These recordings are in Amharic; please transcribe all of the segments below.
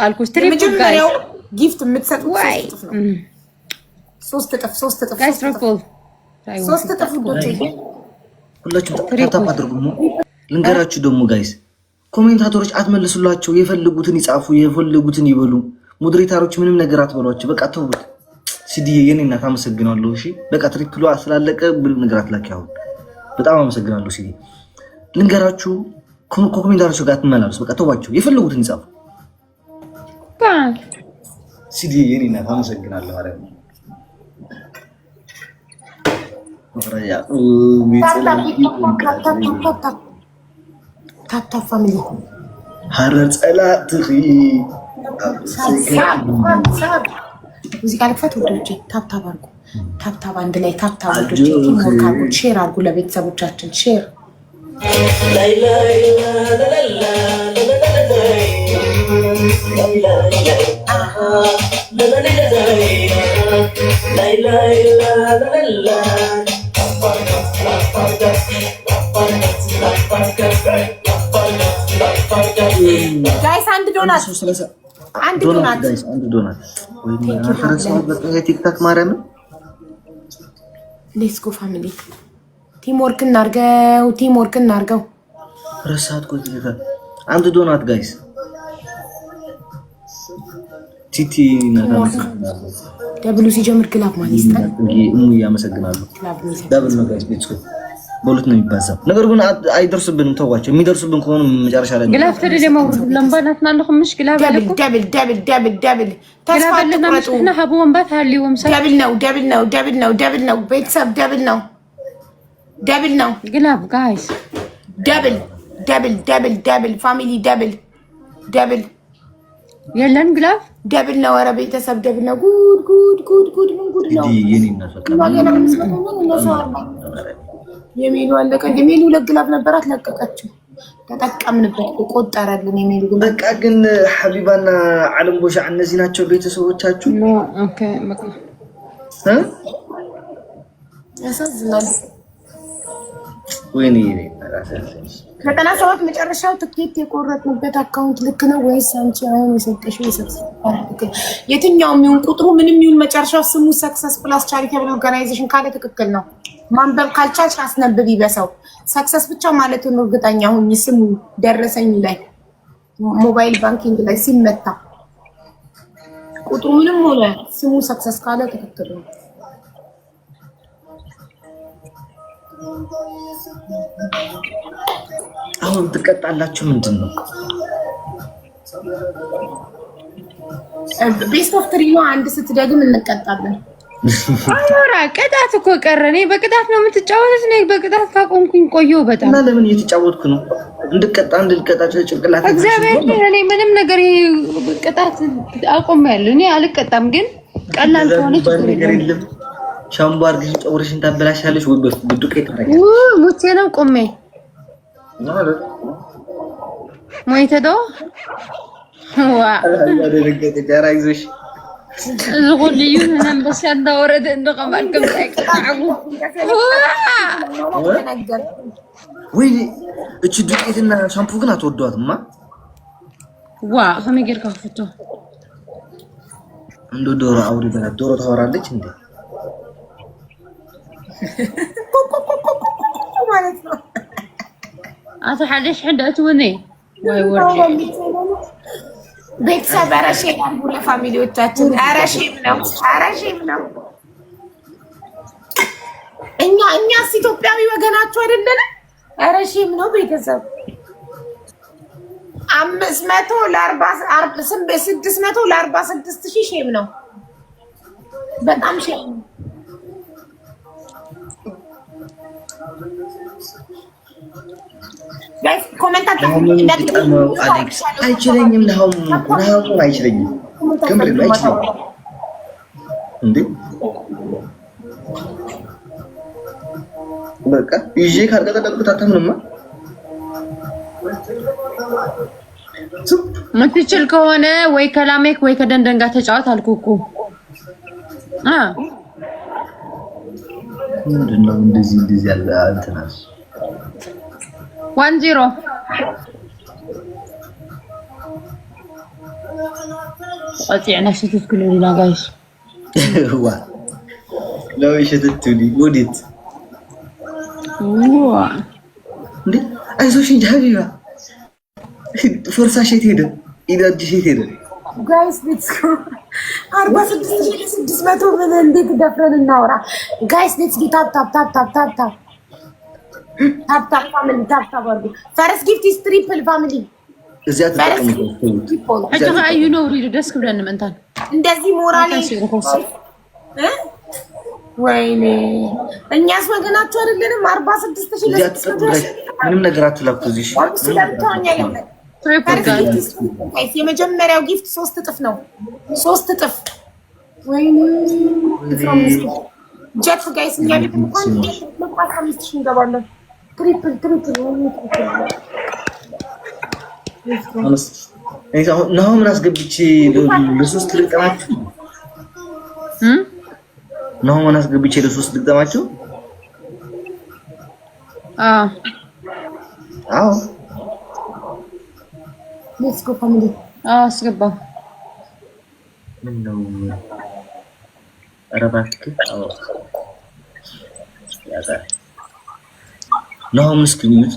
አልኩሽ ትሪፕል ጋይስ ጊፍት የምትሰጡት ሶስት እጥፍ ጋይስ ትሪፕል ሶስት እጥፍ ሁላችሁም ታፕ አድርጉ። ልንገራችሁ ደግሞ ጋይስ ኮሜንታተሮች አትመልሱላቸው። የፈልጉትን ይጻፉ፣ የፈልጉትን ይበሉ። ሞዴሬተሮች ምንም ነገር አትበሏቸው። በቃ ተውት። ሲዲዬ የኔ እናት አመሰግናለሁ። እሺ በቃ ትሪፕሉ ስላለቀ ምንም ነገር አትላኪ። አሁን በጣም አመሰግናለሁ ሲዲ። ልንገራችሁ ኮሜንታተሮች ጋር አትመላለሱ። በቃ ተዋቸው፣ የፈልጉትን ይጻፉ። ሲዲ የኔ እናት አመሰግናለሁ። አረ ታፕ ፋሚሊ ሀረር ጸላትኺ ሙዚቃ ልክፈት ወዶቼ። ታፕ አድርጉ። ታፕ አንድ ላይ ታፕ ወዶቼ። ቲሞር ካርጉ ሼር አድርጉ ለቤተሰቦቻችን ሼር ጋይስ አንድ ዶናት ወይ ቲክታክ ማርያም ሌትስ ጎ ፋሚሊ ቲምወርክ እናርገው። ረሳት ቆይ አንድ ዶናት ጋይስ ቲቲ ደብሉ ሲጀምር ክላብ ማለት ይስጣል። ያመሰግናለሁ። ደብል ነው ጋይስ ሌትስ ጎ በሁለት ነው የሚባዛው። ነገር ግን አይደርስብንም። ተዋቸው። የሚደርስብን ከሆነ መጨረሻ ላይ ግላፍ ተደደማ ለምባናት ናለኩም مش ግላፍ አለኩ ደብል ተስፋ ተቆረጡ እና ሀቡ ወንባት አሊውም ሰ ደብል ነው ቤተሰብ ደብል ነው ግላፍ ጋይስ ደብል ፋሚሊ ደብል የለን ግላፍ ደብል ነው። ኧረ ቤተሰብ ደብል ነው። ጉድ ነው። የሚሉ አለቀ። የሚሉ ለግላፍ ነበራት ለቀቀችው። ተጠቀምንበት ቆጠረልን። የሚሉ ግን በቃ ግን ሐቢባና ዓለም ቦሻ እነዚህ ናቸው ቤተሰቦቻችሁ። ኦኬ በቃ ያሳዝናል። ወይኔ 97 መጨረሻው ትኬት የቆረጥንበት አካውንት ልክ ነው ወይስ አንቺ አሁን የሰጠሽው የትኛውም ይሁን ቁጥሩ ምንም ይሁን መጨረሻው ስሙ ሰክሰስፉል ቻሪቴብል ኦርጋናይዜሽን ካለ ትክክል ነው። ማንበብ ካልቻልሽ አስነብቢ በሰው ሰክሰስ ብቻ ማለት ነው። እርግጠኛ ሁኚ ስሙ ደረሰኝ ላይ ሞባይል ባንኪንግ ላይ ሲመታ ቁጥሩ ምንም ሆነ ስሙ ሰክሰስ ካለ ትክክል ነው። አሁን ትቀጣላችሁ። ምንድን ነው ቤስት ኦፍ ትሪ ነው። አንድ ስትደግም እንቀጣለን። አራ ቅጣት እኮ ቀረኔ በቅጣት ነው የምትጫወቱት። ነኝ በቅጣት ካቆምኩኝ ቆየው በጣም እና ለምን እየተጫወትኩ ነው? እንድቀጣቸው ጭንቅላት እግዚአብሔር እኔ ምንም ነገር ቅጣት አቆማለሁ። እኔ አልቀጣም፣ ግን ቀላል ከሆነ ነገር የለም። ሻምቦ አድርገሽ ፀጉርሽን ታበላሻለሽ ወይ በዱቄት ታረጋለሽ? ሙቼ ነው ቆሜ ማለት ሞይተዶ አደረገ ጃራይዞሽ ዝጉልዩ ነንበስ ያንዳወረደ እንደቀማልከም ታይቀጣው ወይ እቺ ዱቄትና ሻምፑ ግን አትወዷትማ። ከመገር ካፍቶ እንዶ ዶሮ አውሪ በላ ዶሮ ታወራለች እንዴ ማለት ነው። አቶ ሐደሽ ሕዳት ወኔ ወይ ወርጂ ቤተሰብ ኧረ ሼም አድርጉ ለፋሚሊዎቻችን። ኧረ ሼም ነው። እኛስ ኢትዮጵያዊ ወገናችሁ አይደለንም? ኧረ ሼም ነው ቤተሰብ 600 ለ46 ሺህ ሼም ነው። በጣም ሼም ነው። ጋይስ ኮሜንት አይችለኝም። ለሃው አይችለኝም። ከምር አይችልም እንዴ በቃ ይዤ ካልቀጠቀጥኩት አታምንማ። ምትችል ከሆነ ወይ ከላሜክ ወይ ከደንደን ጋር ተጫወት አልኩህ እኮ። ምንድነው እንደዚህ ያለ እንትናስ 1-0 قطعنا شتت كلنا جايز وا لو شتتولي وديت እንዴ አይዞሽ እንጂ ሀቢባ ፍርሳሽ የት ሄደ? ኢዳጅሽ የት ሄደ? ጋይስ ሌትስ ጎ 46600 ምን እንዴት ደፍረን እናውራ? ጋይስ ሌትስ ጊ ታፕ ታፕ ታፕ ታፕ ታፕ ታፕ ታፕ ታፕ ፋሚሊ ታፕ ታፕ አርጉ። ፈርስት ጊፍት ኢዝ ትሪፕል ፋሚሊ እዚያ ተጠቅሙ። አጭ አዩ ነው ሪዱ ደስ ብለን መንታን እንደዚህ ሞራል ወይኔ እኛስ ወገናችሁ አይደለንም? 46600 ምንም ነገር አትላኩ እዚህ የመጀመሪያው ጊፍት 3 እጥፍ ነው። 3 እጥፍ ወይኔ ጀት ጋይስ እኛ ቤት እንኳን 5000 እንገባለን። ትሪፕል ነው ምን አስገብቼ ለሶስት ልቀማችሁ ነው ምን አስገብቼ ለሶስት ልቀማችሁ አዎ ሌትስ ጎ ፋሚሊ አስገባ ምን ነው አረባክ አዎ ያዛ ነው ምስኪኑት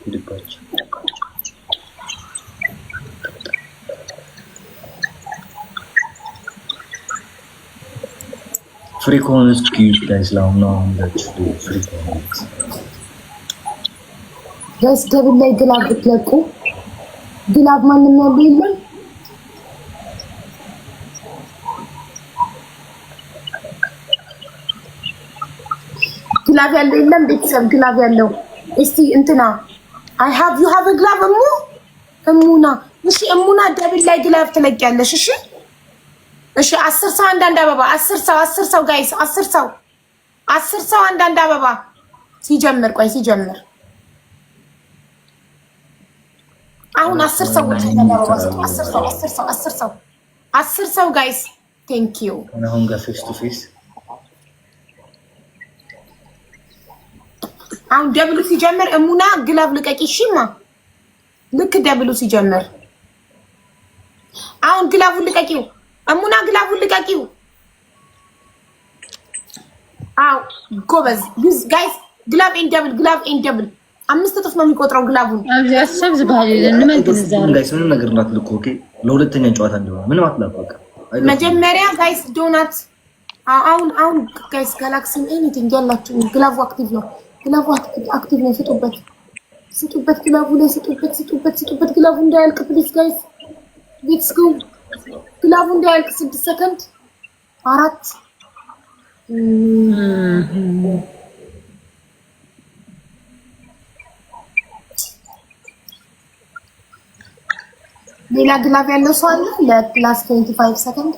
ይልባችሁ ፍሪ ኮንስ ኪዩት ጋይስ ላው ነው እንደዚህ ፍሪ ኮንስ ጋይስ ደብል ላይ ግላብ ብትለቁ ግላብ ማንንም ያለው የለም። ግላብ ያለው የለም። ቤተሰብ ግላብ ያለው እስቲ እንትና አይ ሃቭ ዩ ሃቭ ግላብ እሙና እሺ እሙና ደብል ላይ ግላብ ትለቂያለሽ። እሺ 10 ሰው አንዳንድ አበባ 10 ሰው ጋይስ 10 ሰው አንዳንድ አበባ ሲጀምር ቆይ ሲጀምር አሁን 10 ሰዎች ተደረባ 10 ሰው ጋይስ ቴንክ ዩ አሁን ጋር ፌስ ቱ ፌስ አሁን ደብሉ ሲጀምር እሙና ግላብ ልቀቂ እሺማ ልክ ደብሉ ሲጀምር አሁን ግላቡን ልቀቂው እሙና ግላቡን ልቀቂው አው ጎበዝ ዩዝ ጋይስ ግላብ ኤንድ ደብል 5 እጥፍ ነው የሚቆጥረው ግላቡን አብዛኛው ዝባል ለምን ተዛረ ጋይስ ምንም ነገር እንዳትልኩ ኦኬ ለሁለተኛ ጨዋታ እንደሆነ ምንም አትላኩ በቃ መጀመሪያ ጋይስ ዶናት አሁን ጋይስ ጋላክሲ ኤኒቲንግ ያላችሁ ግላቡ አክቲቭ ነው ስጡበት ግላቡ ላይ ስጡበት ግላቡ እንዳያልቅ ፕሊዝ ጋይስ ሌትስ ጎ ግላቡ እንዳያልቅ 6 ሰከንድ 4 ሌላ ግላብ ያለው ሰው አለ ለፕላስ 25 ሰከንድ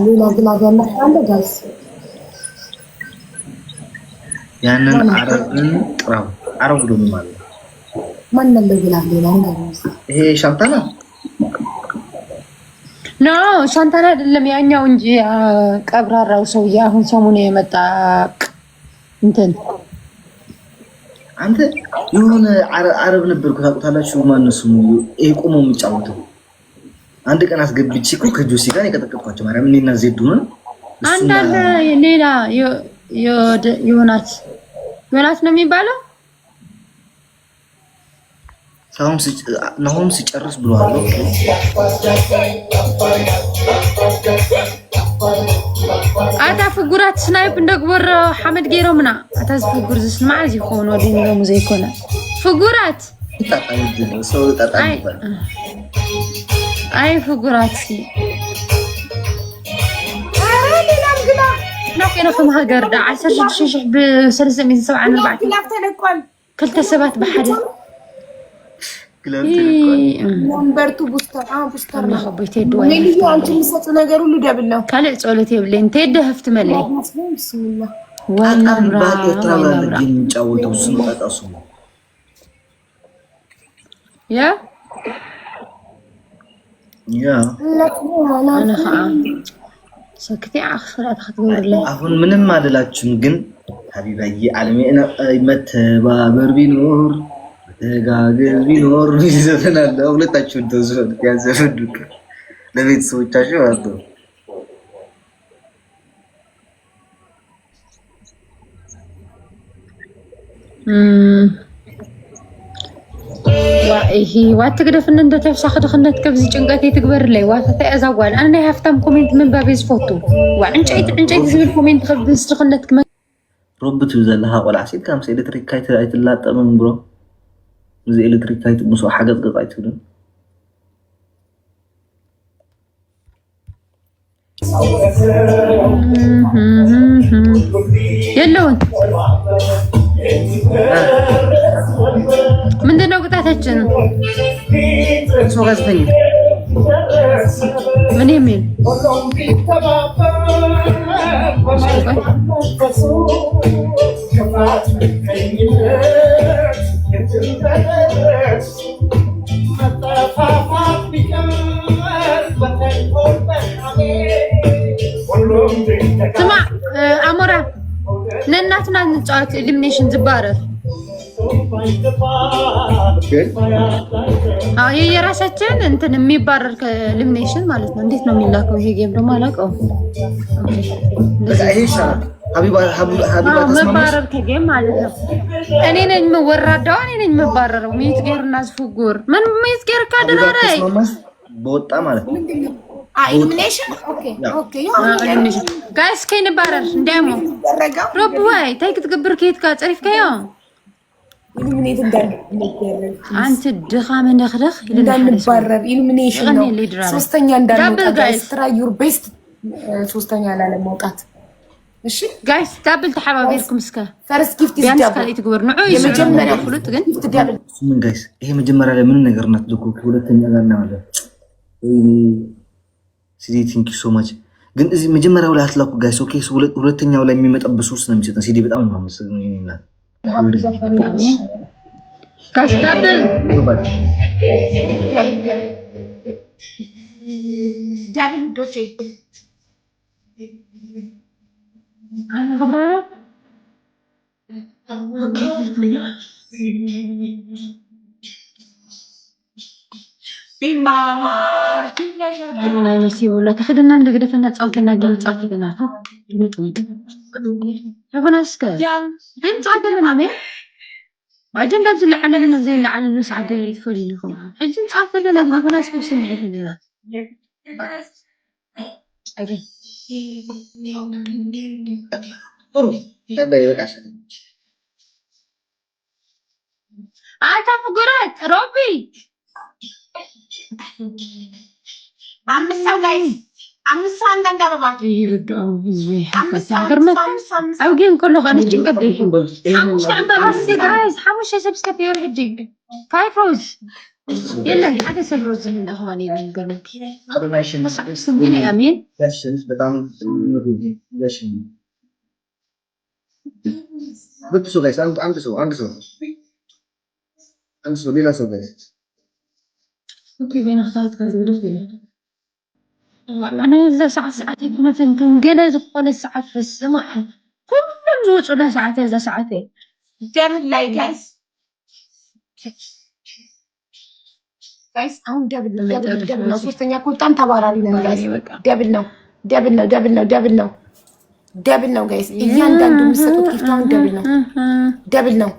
ሌላ ግላብ ያለው አለ ጋይስ ያንን አረብን ጥራው አረብ ደም ማለት ማን ነው ግላብ ሌላ ነገር ይሄ ሻንታና ኖ ሻንታና አይደለም ያኛው እንጂ ቀብራራው ሰውዬ አሁን ሰሞኑን የመጣ እንትን አንተ የሆነ አረብ ነበርኩ ታውቁታላችሁ ማን ነው ስሙ ይሄ ቆሞ የሚጫወተው አንድ ቀን አስገብቼ እኮ ከጆሲ ጋር የቀጠቀጥኳቸው ማርያም እኔና ዜዱ ነው አንዳንድ ሌላ ዮናስ ነው የሚባለው ናሆም ሲጨርስ ብሏል አታ ፍጉራት ስናይፕ እንደግበር ሐመድ ገይሮምና አታ ፍጉር ዝስማዕ ይኮን ወዲን ነው ዘይኮነ ፍጉራት ሰው ተጣጣ አይ ፍጉራት نحن هاجر دا 16 ب374 ግላብ ተለቋል كلتا سبات بحدا ነምበር 2 ቡስተር ما خبيت يدو ምን አንቺ የሚሰጡ ነገር ሁሉ ደብል ነው ካለ ጾለቴ ብለኝ እንተ ደህፍት መለይ ቢስሚላህ ወናምራ የሚጫወተው ስም ተጣጣሱ ያ انا انا سكتي اخرات خطور له አሁን ምንም አይደላችሁም ግን ሀቢባዬ ዓለሜና መተባበር ቢኖር መተጋገዝ ቢኖር ይዘፈናል። ሁለታችሁን ተዘፈን ያዘፈዱት ለቤተሰቦቻቸው ማለት ነው። وإيه واتقدفن أنت تفسخ دخلت كيف زي جنقتي تكبر لي واتتا أزوال أنا هفتم كومنت من بابيز فوتو وعنجيت زي الكومنت خبز دخلت كمان ربط وزلها ولا عسيت كام سي إلكتريك كايت رايت لا تأمن برو زي إلكتريك كايت مسوا حاجة قطعت له يلون ምንድነው ቅጣታችን? ሰው ጋዜጠኛ ምን የሚል ስማ አሞራ ነናትና እንጫወት ኤሊሚኔሽን ዝባረር የራሳችን እንትን የሚባረር ከኤሊሚኔሽን ማለት ነው። እንዴት ነው የሚላከው ይሄ ጌም ደግሞ አላውቀውም። መባረር ከጌም ማለት ነው። እኔ ነኝ የምወራዳው፣ እኔ ነኝ የምባረረው። ሚት ጌር እና ዝፍጉር ምን ሚት ጌር ካደራራይ በወጣ ማለት ነው። ኤሊሚኔሽን ኦኬ ጋይስ ከይን ባረር እንደሞ ሮብ ወይ ታይክ ትገብር ከየት ካ ጽሪፍከዮ ኢሉሚኔት እንዳንባረር አንተ ድኻመ ነኽደኽ እንዳንባረር ኢሉሚኔሽን ነው። ሶስተኛ እንዳንወጣ ጋይስ ትራይ ዩር ቤስት ሶስተኛ ላለመውጣት። እሺ ጋይስ ዳብል ተሐባቢርኩም እስከ ፈርስት ጊፍት ኢዝ ዳብል ትግበር ነው የመጀመሪያ ፍሉጥ ግን ምን ጋይስ ይሄ መጀመሪያ ላይ ምን ነገር ናት ደኩ ሁለተኛ ጋር ነው አለ ሲዲ ቲንክ ዩ ሶ ማች ግን እዚህ መጀመሪያው ላይ አትላኩ ጋይስ ኦኬ ሁለተኛው ላይ የሚመጣበት ሶስት ነው የሚሰጠን ሲዲ በጣም ነው ማመሰግነው ይሄንና ካስታበል ዳብል ዶቼ ቢማ ولا تاخذنا نقدر نتصاوبنا ديال تصاوبنا شوفنا اسكا انت عدلنا مي بعدين ننزل على لنا زي اللي على الناس عاد يدخلينكم حجي نصاوب لنا ما ناس بسمعي لنا اجي انت فقرات روبي አምሳው ጋይስ አምሳው አንዳንድ አበባ ይርዳው ይሄ ሀገርነት አውጌን كل غنج قدي حمش عبا بس جايز حمش سبسكرايب يور هجي فايفوز يلا حاجه سبروز من اخواني بنقول هذا ماشي سمعني امين بس በጣም ያሽ ብትሱ ጋይስ አንድ ሰው ሌላ ሰው ጋይስ اوكي بين اختارت كذا أنا إذا ساعتين مثلا كان جلس كل ساعة في السماء كلهم زوج ولا ساعتين إذا ساعتين دبل لاي جايز አሁን ደብል ነው። ሶስተኛ ቁጣም ተባራሪ ነው ጋይስ። ደብል ነው ጋይስ። እያንዳንዱ የሚሰጡት ጊፍት አሁን ደብል ነው።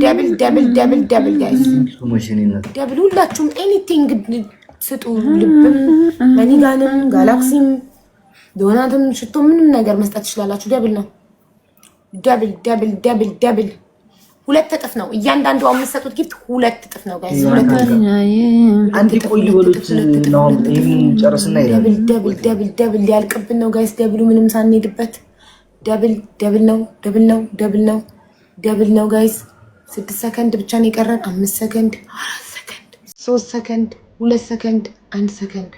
ደብል ጋይስ ደብል ሁላችሁም ኤኒቲንግ ስጡ። ልብም መኒጋንም ጋላክሲም ዶናትም ሽቶ ምንም ነገር መስጠት ትችላላችሁ። ደብል ነው። ደብል ሁለት እጥፍ ነው። እያንዳንዱ የምትሰጡት ጊፍት ሁለት እጥፍ ነው ጋይስ። ሁለት እጥፍ አንድ ቆይ ወሉት ነው። ይሄን ጨርስና ይላል። ደብል ሊያልቅብን ነው ጋይስ። ደብሉ ምንም ሳንሄድበት ደብል ነው ጋይስ። 6 ሰከንድ ብቻ ነው የቀረን። 5 ሰከንድ፣ 4 ሰከንድ፣ 3 ሰከንድ፣ 2 ሰከንድ፣ 1 ሰከንድ።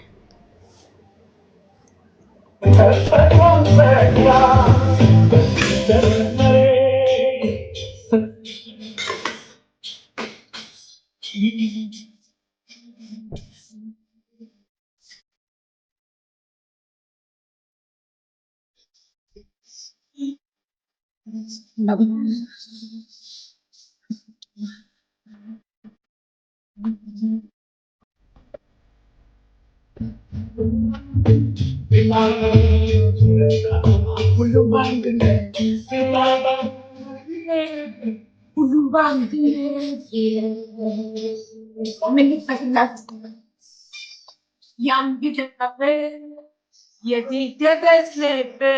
Yam bitebe, yedi tebessebe,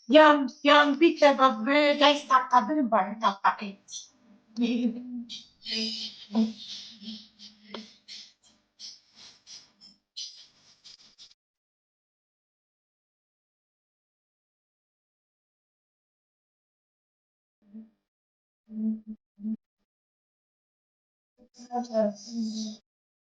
yam bitebe. Guys, tap benim bari tap et.